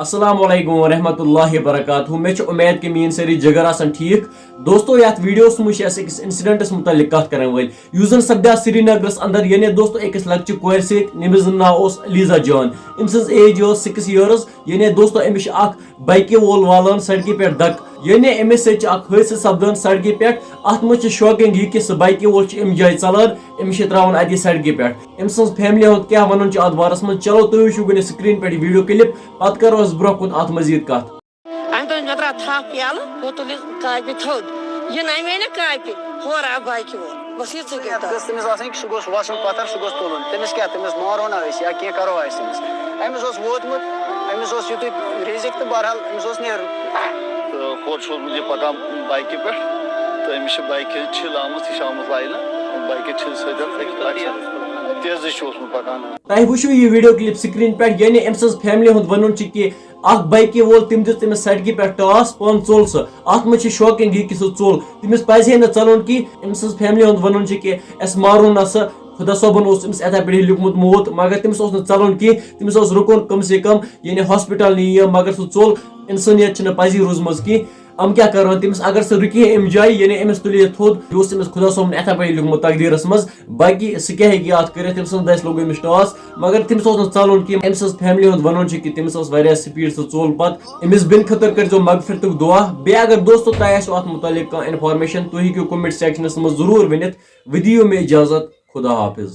अस्सलाम वालेकुम वरहमतुल्लाहि वबरकातुहू। मे उम्मीद कि मीन सारी जगह आसन ठीक। दोस्तों यथ वीडियोस मुझ अकिस इंसिडेंटस मुतलिक कत कर वल सपद्या श्रीनगरस अंदर यानी दोस्तों अकिस लक्चि कोर समिस नाव अलीजा जान। अम सज एज 6 इयर्स यानी दोस्तों अमिस बाइक वोल वालान सड़क पे धक यानी अमिस हादसा सपदान सड़क पे। अत मज शॉकिंग यह कि बाइक वोल अम जाए चलान अमिस त्रावन अत सड़क पे। अम सज फैमिली हुंद क्या वन अत बारस मज। चलो तुम वो गो स्क्रीन पे वीडियो क्लिप पत करो ब्रो कुन अत मजीद कत। मुझे पता बाइक पे तो अमिस बाइक छिल आमुत यह लाइन बाइक छिल तेज पकान। तुम वो यह वीडियो क्लिप स्क्रीन पे यानी अम सज फैमिली हुंद वन कि बाइक वोल तम दिस तमिस सड़क पे टास पान चोल सह। अत मज शॉकिंग यह कि सह चोल तमिस पजे न चलन कि अम सज फैमिली हुंद वन कि अस मारो न सह खुदा सोबन अमिस अथा पे लिखमुत मौत मगर तमिस चलन कि तमिस रुकन कम से कम यानी हॉस्पिटल नी मगर सह चोल इंसानियत पजी रोजम कि हम क्या कर तमिस अगर सह रुकी अम जाए यानी अमिस तुल थोद यह खुदा सोबन अथा पे लिखमुत तकदीरस मज बाकी सह क्या कर तम सस लोग अमिस टास मगर तमिस चलन कि अम सज फैमिली हुंद वन कि तमिस स्पीड सह चोल पत अमिस बिन खतर कर मगफिरत दुआ। बे अगर दोस्तों तुम अत मुतलिक कह इन्फॉर्मेशन तुम हेकू कमेंट सेक्शनस मज जरूर वनित। विदियो में इजाजत खुदा हाफिज।